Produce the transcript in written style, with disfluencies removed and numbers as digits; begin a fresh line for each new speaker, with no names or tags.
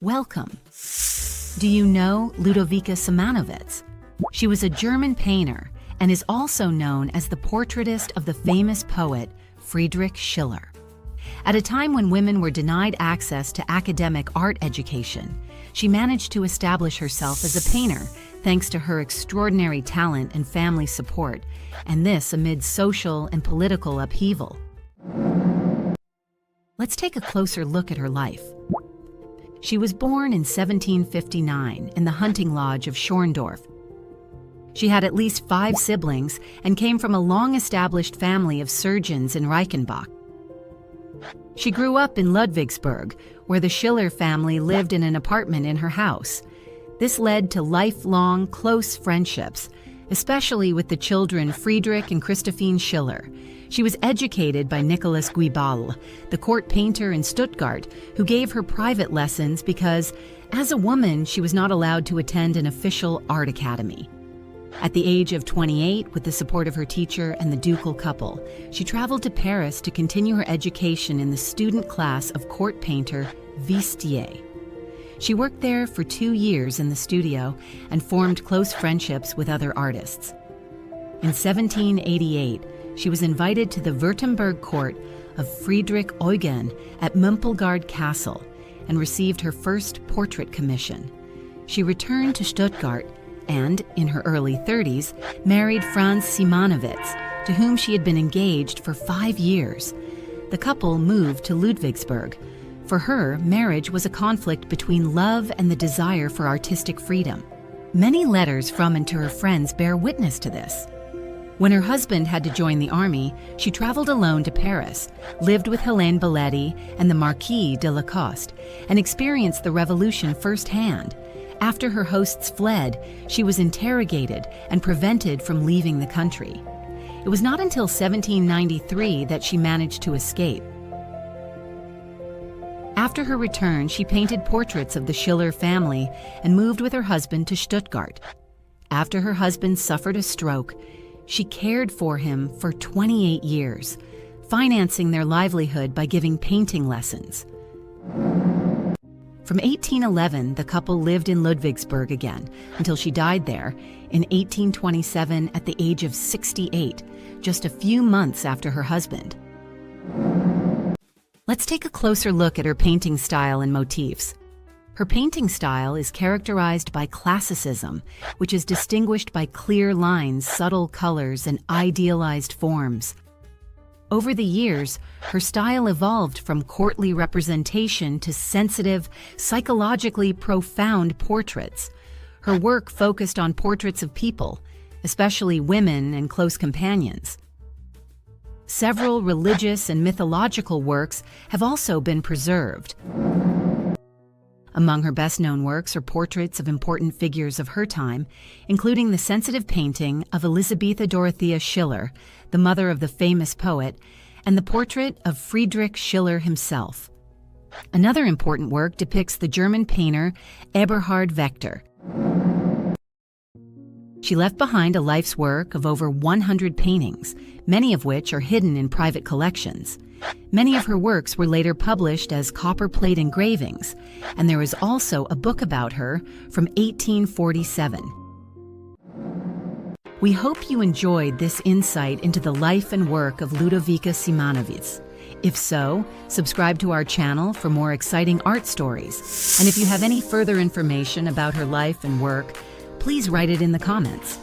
Welcome. Do you know Ludovike Simanowiz? She was a German painter and is also known as the portraitist of the famous poet Friedrich Schiller. At a time when women were denied access to academic art education, she managed to establish herself as a painter thanks to her extraordinary talent and family support, and this amid social and political upheaval. Let's take a closer look at her life. She was born in 1759 in the hunting lodge of Schorndorf. She had at least 5 siblings and came from a long-established family of surgeons in Reichenbach. She grew up in Ludwigsburg, where the Schiller family lived in an apartment in her house. This led to lifelong, close friendships, especially with the children Friedrich and Christophine Schiller. She was educated by Nicolas Guibal, the court painter in Stuttgart, who gave her private lessons because, as a woman, she was not allowed to attend an official art academy. At the age of 28, with the support of her teacher and the ducal couple, she traveled to Paris to continue her education in the student class of court painter Vestiaire. She worked there for 2 years in the studio and formed close friendships with other artists. In 1788, she was invited to the Württemberg court of Friedrich Eugen at Mumpelgard Castle and received her first portrait commission. She returned to Stuttgart and, in her early 30s, married Franz Simanowiz, to whom she had been engaged for 5 years. The couple moved to Ludwigsburg. For her, marriage was a conflict between love and the desire for artistic freedom. Many letters from and to her friends bear witness to this. When her husband had to join the army, she traveled alone to Paris, lived with Helene Belletti and the Marquis de Lacoste, and experienced the revolution firsthand. After her hosts fled, she was interrogated and prevented from leaving the country. It was not until 1793 that she managed to escape. After her return, she painted portraits of the Schiller family and moved with her husband to Stuttgart. After her husband suffered a stroke, she cared for him for 28 years, financing their livelihood by giving painting lessons. From 1811, the couple lived in Ludwigsburg again until she died there in 1827 at the age of 68, just a few months after her husband. Let's take a closer look at her painting style and motifs. Her painting style is characterized by Classicism, which is distinguished by clear lines, subtle colors, and idealized forms. Over the years, her style evolved from courtly representation to sensitive, psychologically profound portraits. Her work focused on portraits of people, especially women and close companions. Several religious and mythological works have also been preserved. Among her best-known works are portraits of important figures of her time, including the sensitive painting of Elisabetha Dorothea Schiller, the mother of the famous poet, and the portrait of Friedrich Schiller himself. Another important work depicts the German painter Eberhard Wechter. She left behind a life's work of over 100 paintings, many of which are hidden in private collections. Many of her works were later published as copperplate engravings, and there is also a book about her from 1847. We hope you enjoyed this insight into the life and work of Ludovike Simanowiz. If so, subscribe to our channel for more exciting art stories. And if you have any further information about her life and work, please write it in the comments.